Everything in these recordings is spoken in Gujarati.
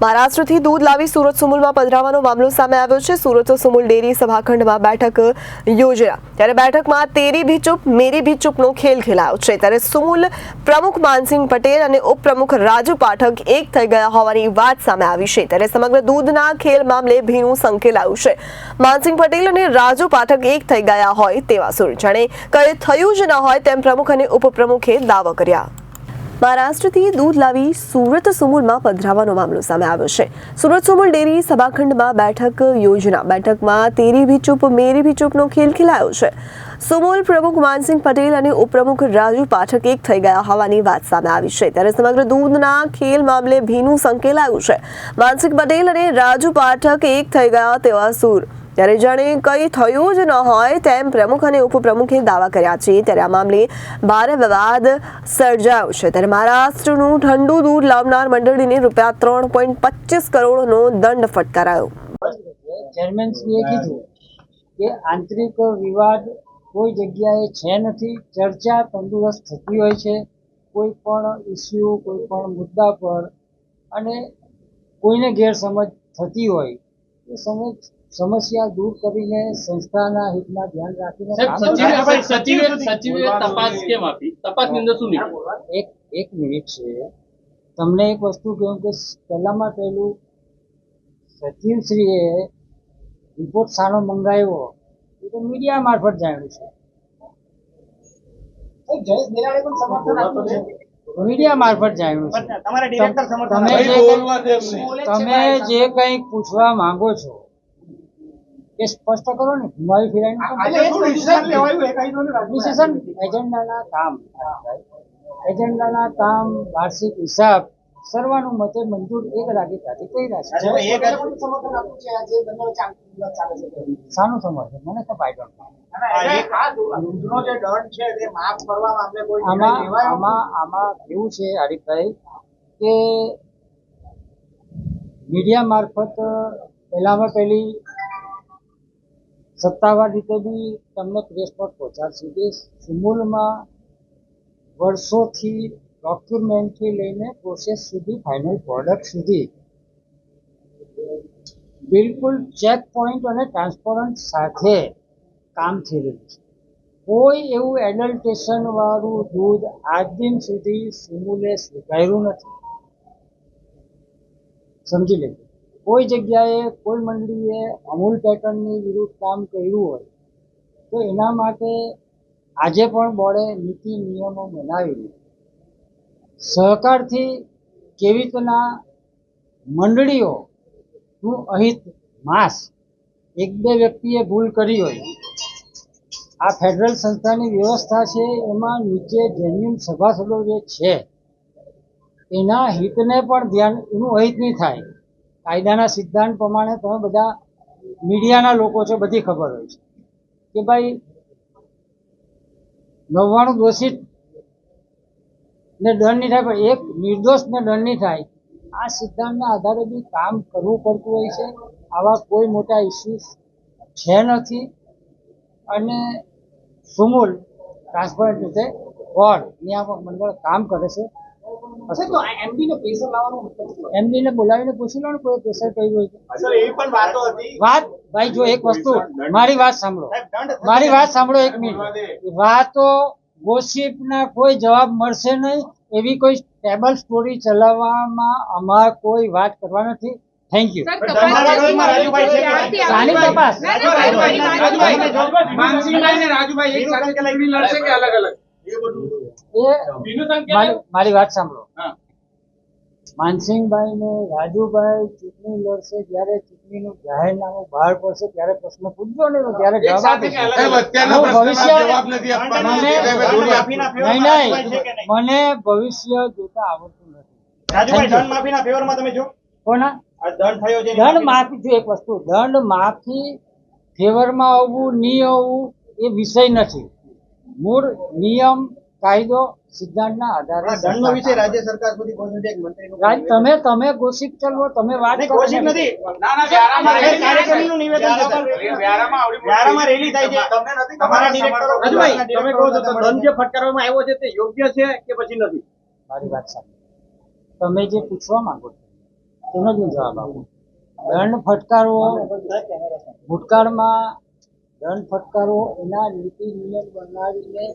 મહારાષ્ટ્રથી દૂધ લાવી સુરત સુમુલમાં પધરાવવાનો મામલો સામે આવ્યો છે। સુરત સુમુલ ડેરી સભાખંડમાં બેઠક યોજાયા ત્યારે બેઠકમાં તેરી ભી ચૂપ મેરી ભી ચૂપનો ખેલ ખેલાયો છે। ત્યારે સુમુલ પ્રમુખ માનસિંહ પટેલ અને ઉપપ્રમુખ રાજુ પાઠક એક થઈ ગયા હોવાની વાત સામે આવી છે। ત્યારે સમગ્ર દૂધના ખેલ મામલે ભીનું સંકેલાયું છે। માનસિંહ પટેલ અને રાજુ પાઠક એક થઈ ગયા હોય તેવા સુર જાણે કંઈ થયું જ ન હોય તેમ પ્રમુખ અને ઉપપ્રમુખે દાવો કર્યા। મહારાષ્ટ્રથી દૂધ લાવી સુરત સુમુલમાં પધરાવવાનો મામલો સામે આવ્યો છે। સુરત સુમુલ ડેરી સભાખંડમાં બેઠક યોજના બેઠકમાં તેરી ભી ચૂપ મેરી ભી ચૂપનો ખેલ ખેલાયો છે। સુમુલ પ્રમુખ માનસિંહ પટેલ અને ઉપપ્રમુખ રાજુ પાઠક એક થઈ ગયા હોવાની વાત સામે આવી છે। ત્યારે સમગ્ર દૂધના ખેલ મામલે ભીનું સંકેલાયું છે। માનસિંહ પટેલ અને રાજુ પાઠક એક થઈ ગયા તેવા સૂર ત્યારે જાણે કંઈ થયું જ ન હોય તેમ પ્રમુખ અને ઉપપ્રમુખે દાવા કર્યા છે। ત્યારે આ મામલે ભારે વિવાદ સર્જાયો છે। ત્યારે મહારાષ્ટ્રનું ઠંડુ દૂધ લાવનાર મંડળીને ₹3.25 કરોડનો દંડ ફટકારાયો। ચેરમેનશ્રીએ કીધું કે આંતરિક વિવાદ કોઈ જગ્યાએ છે નથી। ચર્ચા તંદુરસ્ત થતી હોય છે કોઈ પણ ઇસ્યુ કોઈ પણ મુદ્દા પર, અને કોઈને ગેરસમજ થતી હોય એ સમસ્યા દૂર કરીને સંસ્થાના હિતમાં ધ્યાન રાખીને એક મિનિટ છે, તમને એક વસ્તુ કહું કે પહેલામાં પહેલું સચિવશ્રીએ રિપોર્ટ સાનો મંગાવ્યો એ તો મીડિયા મારફત જાણ્યું છે। મીડિયા મારફત જાણ્યું છે। તમે જે કંઈક પૂછવા માંગો છો એ સ્પષ્ટ કરો ને। ઘુમાવી ફિરાય એજન્ડાના કામ વાર્ષિક હિસાબ સર્વાનુમતે મંજૂર એક રાગીતાથી થઈ રહ્યા છે। શાનું સમર્થન મને ખબર આમાં કેવું છે હરીફભાઈ કે મીડિયા મારફત પહેલામાં પહેલી સત્તાવાર રીતે બી તમને પ્રેસ નોટ પહોંચાડશે કે સુમુલમાં વર્ષોથી પ્રોક્યુરમેન્ટથી લઈને પ્રોસેસ સુધી ફાઇનલ પ્રોડક્ટ સુધી બિલકુલ ચેક પોઈન્ટ અને ટ્રાન્સપરન્ટ સાથે કામ થઈ રહ્યું છે। કોઈ એવું એડલ્ટેશન વાળું દૂધ આજ દિન સુધી સુમુલે સ્વીકાર્યું નથી, સમજી લેજો। કોઈ જગ્યાએ કોઈ મંડળીએ અમૂલ પેટર્નની વિરુદ્ધ કામ કર્યું હોય તો એના માટે આજે પણ બોર્ડે નીતિ નિયમો બનાવી સહકારથી કેવી રીતના મંડળીઓનું અહિત માસ એક બે વ્યક્તિએ ભૂલ કરી હોય, આ ફેડરલ સંસ્થાની વ્યવસ્થા છે એમાં નીચે જેન્યુન સભાસદો જે છે એના હિતને પણ ધ્યાન એનું અહિત નહીં થાય। કાયદાના સિદ્ધાંત પ્રમાણે તમે બધા મીડિયાના લોકો છો, બધી ખબર હોય છે કે ભાઈ 99 દોષિત ને દંડ નહીં થાય પણ એક નિર્દોષ ને દંડ નહીં થાય, આ સિદ્ધાંતના આધારે બી કામ કરવું પડતું હોય છે। આવા કોઈ મોટા ઇસ્યુઝ છે નથી અને સુમુલ ટ્રાન્સપરન્ટ રીતે બોર્ડ નિયામક મંડળ કામ કરે છે। એમડી ને બોલાવીને પૂછી લો ને કોઈ પ્રેશર કર્યું હોય વાત ભાઈ જો એક વસ્તુ મારી વાત સાંભળો 1 મિનિટ। વાતો ગોસિપના કોઈ જવાબ મળશે નહીં, એવી કોઈ ટેબલ સ્ટોરી ચલાવવામાં અમારે કોઈ વાત કરવા નથી। Thank you. મારી વાત સાંભળો, માનસિંહભાઈ ને રાજુભાઈ ચૂંટણી લડશે ત્યારે ચૂંટણીનું જાહેરનામું બહાર પડશે ત્યારે પ્રશ્ન પૂછજો ને ત્યારે જવાબ મને ભવિષ્ય જોતા આવડતું નથી। કોના દંડ માફી, જો એક વસ્તુ દંડ માફી ફેવરમાં આવવું નહીં આવવું એ વિષય નથી। મૂળ નિયમ કાયદો સિદ્ધાંતના આધારે દંડનો વિષય રાજ્ય સરકાર સુધી પહોંચે છે। તમે ગોસિપ ચલવો, તમે વાત કરો ગોસિપ નથી। કાર્યક્રમનું નિવેદન છે વ્યારામાં રેલી થાય છે, તમને નથી તમારા ડિરેક્ટરો તમે કહો છો તો દંડ જે ફટકારવામાં આવ્યો છે તે યોગ્ય છે કે પછી નથી? મારી વાત સાંભળો, તમે જે પૂછવા માંગો છો તેનો જ હું જવાબ આપું. દંડ ફટકારવો ભૂતકાળમાં દંડ ફટકારવો એના નીતિ નિયમ બનાવીને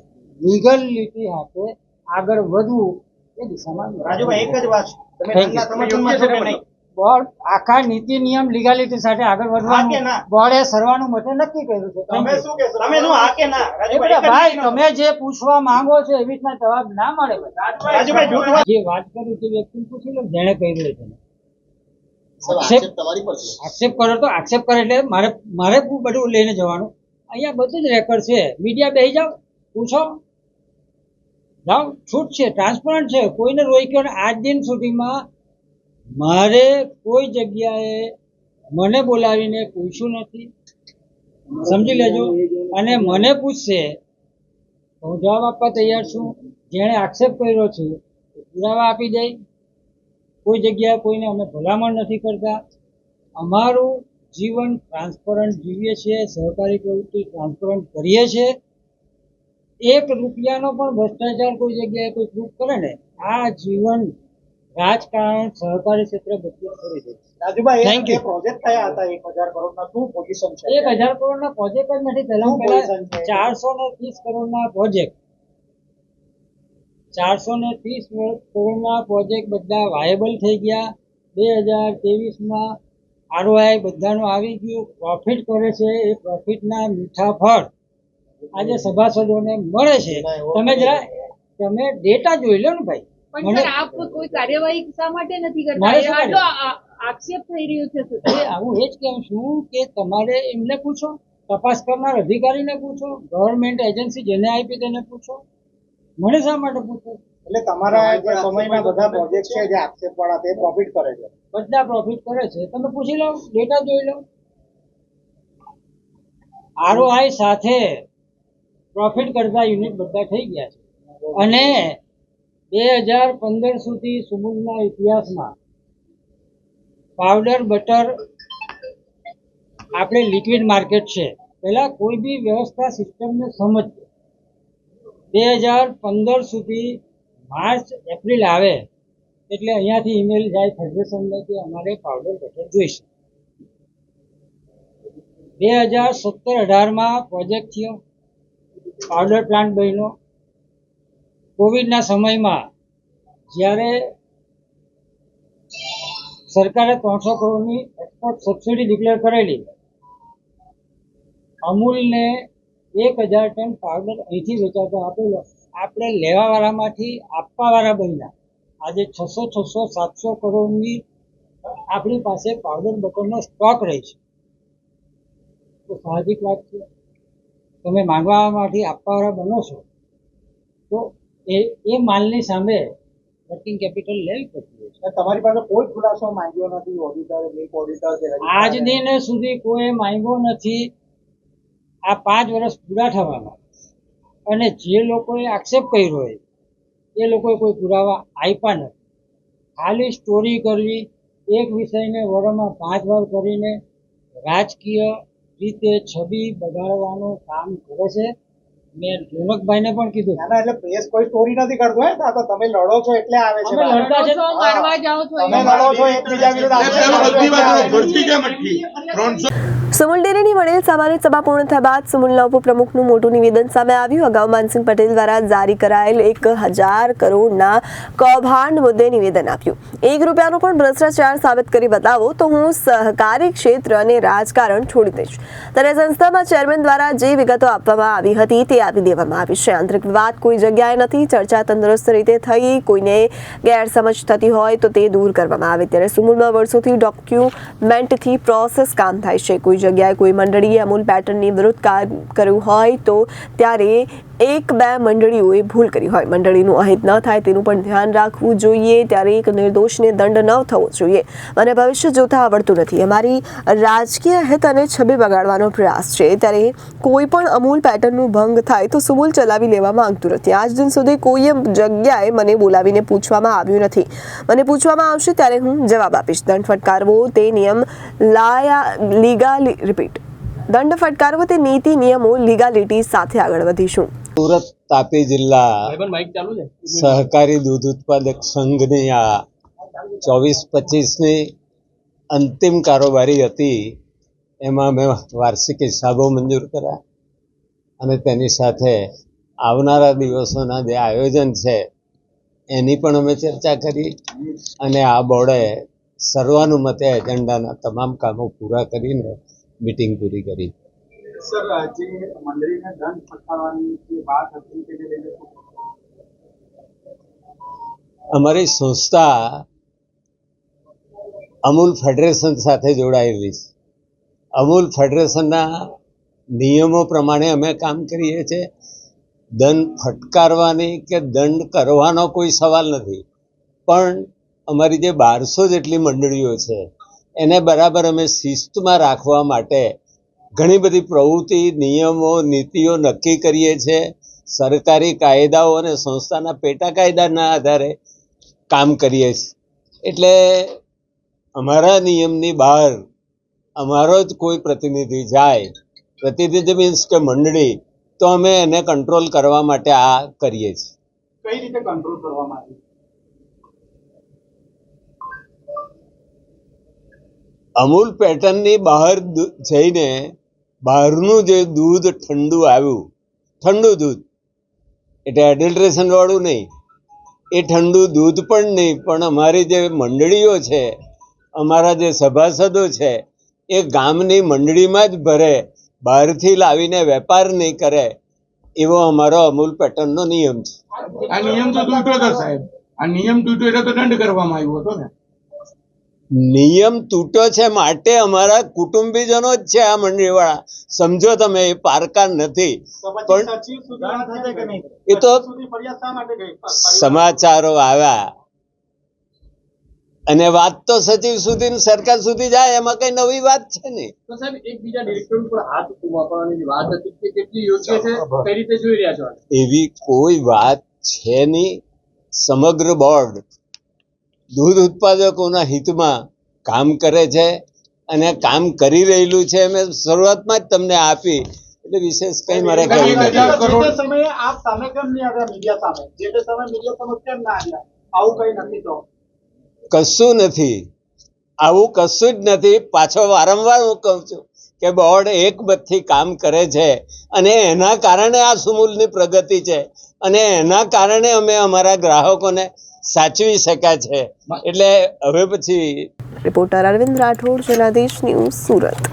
લીગલ નીતિ સાથે આગળ વધવું એ દિશામાં રાજુભાઈ એક જ વાત તમે Thank you. ધનના સમર્થનમાં છો કે નહીં? બોર્ડ આખા નીતિ નિયમ લીગાલિટી સાથે આગળ હા કે વધવાનું ના? બોર્ડે સર્વાનું મતે નક્કી કર્યું છે. તમે શું કહેશો? તમે શું હા કે ના? એ બધા ભાઈ તમે જે પૂછવા માંગો છો એવી રીતના જવાબ ના મળે ભાઈ. રાજુભાઈ જૂઠ વાત જે વાત કરી તે વ્યક્તિને પૂછી લો જેણે કર્યું છે આક્ષેપ કરો તો આક્ષેપ કરે એટલે મારે બધું લઈને જવાનું. અહીંયા બધું જ રેકોર્ડ છે. મીડિયા બેસી જાઓ પૂછો જાઓ, છૂટ છે, ટ્રાન્સપરન્ટ છે, કોઈને રોક્યો ને આજ દિન સુધીમાં મારે કોઈ જગ્યાએ મને બોલાવીને પૂછ્યું નથી, સમજી લેજો. અને મને પૂછશે તો હું જવાબ આપવા તૈયાર છું. જેણે આક્ષેપ કર્યો છે એ પુરાવા આપી દે. કોઈ જગ્યાએ કોઈને અમે ભલામણ નથી કરતા. અમારું જીવન ટ્રાન્સપરન્ટ જીવીએ છીએ, સહકારી પ્રવૃત્તિ ટ્રાન્સપરન્ટ કરીએ છીએ. 1 રૂપિયાનો પણ ભ્રષ્ટાચાર કોઈ જગ્યાએ કોઈ પ્રૂફ કરે ને આ જીવન રાજકારણ સહકારી ક્ષેત્ર બધું છોડી દે. Rajubhai Thank you. પ્રોજેક્ટ થયા હતા 1000 કરોડના શું પોઝિશન છે? 1000 કરોડના પ્રોજેક્ટ જ નથી. પહેલા શું position છે? 430 કરોડના પ્રોજેક્ટ 430 કરોડના પ્રોજેક્ટ બધા વાયેબલ થઈ ગયા. 2023માં આરઓઆઈ બધાનું આવી ગયું. પ્રોફિટ કરે છે. એ પ્રોફિટના મીઠા ફળ આજે સભાસદોને મળે છે. તમે ડેટા જોઈ લો ને ભાઈ. પણ સર આપ કોઈ કાર્યવાહી શા માટે નથી કરતા? મારે એ શું આટલો આક્ષેપ થઈ રહ્યો છે સર. હું એ જ કહું છું કે તમારે એમને પૂછો, તપાસ કરનાર અધિકારીને પૂછો, ગવર્મેન્ટ એજન્સી જેને આપી તેને પૂછો. મને શા માટે પૂછો? એટલે તમારા જે સમયના બધા પ્રોજેક્ટ છે જે આક્ષેપવાળા તે પ્રોફિટ કરે છે. બધા પ્રોફિટ કરે છે. તમે પૂછી લો, ડેટા જોઈ લો. આરઓઆઈ સાથે પ્રોફિટ કરતા યુનિટ બધા થઈ ગયા છે. અને 2015 સુધી સુમુલના ઇતિહાસમાં પાવડર બટર આપણે લિક્વિડ માર્કેટ છે. પહેલા કોઈ બી વ્યવસ્થા સિસ્ટમને સમજજો. 2015 સુધી માર્ચ એપ્રિલ આવે એટલે અહીંયાથી ઈમેલ જાય ફેડરેશનને કે અમારે પાવડર બટર જોઈશે. 2017-18માં પ્રોજેક્ટ થયો, પાવડર પ્લાન્ટ બન્યો. કોવિડના સમયમાં જ્યારે સરકારે 300 કરોડની એક્સપોર્ટ સબસિડી ડિક્લેર કરેલી, અમૂલને 1000 ટન પાવડર અહીંથી વેચાતો આપેલો. આપણે લેવાવાળામાંથી આપવાવાળા બન્યા. આજે 600-700 કરોડની આપણી પાસે પાવડર બટરનો સ્ટોક રહે છે. તો સાહજિક વાત છે તમે માંગવામાંથી આપવાવાળા બનો છો તો એ માલની સામે વર્કિંગ કેપિટલ લેવી પડતી હોય છે. તમારી પાસે કોઈ ખુલાસો માંગ્યો નથી ઓડિટર લીગ ઓડિટર કે આજ દિન સુધી કોઈ માંગ્યો નથી. આ 5 વર્ષ પૂરા થવાના અને જે લોકોએ આક્ષેપ કર્યો હોય એ લોકોએ કોઈ પુરાવા આપ્યા નથી. ખાલી સ્ટોરી કરવી, એક વિષયને વરમાં 5 વાર કરીને રાજકીય રીતે છબી બગાડવાનું કામ કરે છે. મેં રોનકભાઈને પણ કીધું. ના એટલે પ્રેસ કોઈ સ્ટોરી નથી કરતો હે તો તમે લડો છો એટલે આવે છે. અમે લડતા છે. છો, મારવા જાઓ છો તમે લડો છો એકબીજા વિરુદ્ધ. સુમુલ ડેરીની વડેલ સામાન્ય સભા પૂર્ણ થયા બાદ સુમુલના ઉપપ્રમુખનું મોટું નિવેદન સામે આવ્યું. અગાઉ માનસિંહ પટેલ દ્વારા જારી કરાયેલ 1000 કરોડના કૌભાંડ મુદ્દે નિવેદન આપ્યું. 1 રૂપિયાનો પણ ભ્રષ્ટાચાર સાબિત કરી બતાવો તો હું સહકારી ક્ષેત્ર અને રાજકારણ છોડી દઈશ. ત્યારે સંસ્થામાં ચેરમેન દ્વારા જે વિગતો આપવામાં આવી હતી તે આપી દેવામાં આવી છે. આંતરિક વિવાદ કોઈ જગ્યાએ નથી. ચર્ચા તંદુરસ્ત રીતે થઈ. કોઈને ગેરસમજ થતી હોય તો તે દૂર કરવામાં આવે. ત્યારે સુમુલમાં વર્ષોથી ડોક્યુમેન્ટથી પ્રોસેસ કામ થાય છે. કોઈ જગ્યાએ કોઈ મંડળીએ અમૂલ પેટર્નની વિરુદ્ધ કામ કર્યું હોય તો ત્યારે 1-2 મંડળીઓએ ભૂલ કરી હોય. મંડળીનું અહિત ન થાય તેનું પણ ધ્યાન રાખવું જોઈએ. ત્યારે એક નિર્દોષને દંડ ન થવો જોઈએ. મને ભવિષ્ય જોતા આવડતું નથી. અમારી રાજકીય હિત અને છબી બગાડવાનો પ્રયાસ છે. ત્યારે કોઈ પણ અમૂલ પેટર્નનું ભંગ થાય તો સુમુલ ચલાવી લેવા માંગતું નથી. આજ દિન સુધી કોઈ જગ્યાએ મને બોલાવીને પૂછવામાં આવ્યું નથી. મને પૂછવામાં આવશે ત્યારે હું જવાબ આપીશ. દંડ ફટકારવો તે નિયમ દંડ ફટકારવો તે નીતિ નિયમો લીગાલિટી સાથે આગળ વધીશું. સુરત તાપી જિલ્લા સહકારી દૂધ ઉત્પાદક સંઘની આ 24-25ની અંતિમ કારોબારી હતી એમાં અમે વાર્ષિક હિસાબો મંજૂર કર્યા અને તેની સાથે આવનારા દિવસોના જે આયોજન છે એની પણ અમે ચર્ચા કરી અને આ બોર્ડે સર્વાનુમતે એજન્ડાના તમામ કામો પૂરા કરીને મીટિંગ પૂરી કરી. સર, જે મંડળીને દંડ ફટકારવાની જે વાત હતી તેને લઈને અમારી સંસ્થા અમૂલ ફેડરેશન સાથે જોડાયેલી છે. અમૂલ ફેડરેશનના નિયમો પ્રમાણે અમે કામ કરીએ છીએ. દંડ ફટકારવાની કે દંડ કરવાનો કોઈ સવાલ નથી, પણ અમારી જે 1200 જેટલી મંડળીઓ છે એને બરાબર અમે શિસ્તમાં રાખવા માટે ઘણી બધી પ્રવૃત્તિ, નિયમો, નીતિઓ નક્કી કરીએ છીએ. સરકારી કાયદાઓ અને સંસ્થાના પેટા કાયદાના આધારે કામ કરીએ છીએ. એટલે અમારા નિયમની બહાર અમારો જ કોઈ પ્રતિનિધિ જાય, પ્રતિનિધિ મીન્સ કે મંડળી, તો અમે એને કંટ્રોલ કરવા માટે આ કરીએ છીએ. કઈ રીતે કંટ્રોલ કરવામાં આવે? અમૂલ પેટર્નની બહાર જઈને બહારનું જે દૂધ ઠંડુ આવ્યું, ઠંડુ દૂધ એટલે એડલ્ટ્રેશન વાળું નહીં, એ ઠંડુ દૂધ પણ નહીં, પણ અમારી જે મંડળીઓ છે, અમારા જે સભાસદો છે એ ગામની મંડળીમાં જ ભરે, બહારથી લાવીને વેપાર નહીં કરે, એવો અમારો અમૂલ પેટર્નનો નિયમ છે. આ નિયમ તો તૂટ્યો હતો સાહેબ, આ નિયમ તૂટ્યો એટલે તો દંડ કરવામાં આવ્યો હતો ને. નિયમ તૂટ્યો છે માટે અમારા કુટુંબીજનો જ છે આ મંડળીવાળા, સમજો તમે, એ પારકા નથી. પણ સચિવ સુધી વાત થશે કે નહીં? એ તો સુધી ફરિયાદ શા માટે ગઈ? સમાચારો આવ્યા અને વાત તો સચિવ સુધી ને સરકાર સુધી જાય, એમાં કઈ નવી વાત છે નહીં. તો સાહેબ એકબીજા ડિરેક્ટર ઉપર હાથ વાપરવાની વાત હતી કે કેટલી યોગ્ય છે, કઈ રીતે જોઈ રહ્યા છો? એવી કોઈ વાત છે નહીં. સમગ્ર બોર્ડ દૂધ ઉત્પાદકોના હિતમાં કામ કરે છે અને કામ કરી રહેલું છે. મેં શરૂઆતમાં જ તમને આપી, એટલે વિશેષ કઈ મારે કહ્યું નથી. જે તે સમયે આપ સામે કેમ નહીં આવ્યા? મીડિયા સામે જે તે સમયે મીડિયા સામે કેમ ના આવ્યા? આવું કઈ નથી તો કશું નથી, આવું કશું જ નથી. પાછો વારંવાર હું કહું છું કે બોર્ડ એકબત્તી કામ કરે છે અને એના કારણે આ સુમૂલની પ્રગતિ છે અને એના કારણે અમે અમારા ગ્રાહકોને સાચવી શક્યા છે. એટલે હવે પછી રિપોર્ટર અરવિંદ રાઠોડ, જનાદેશ ન્યૂઝ, સુરત.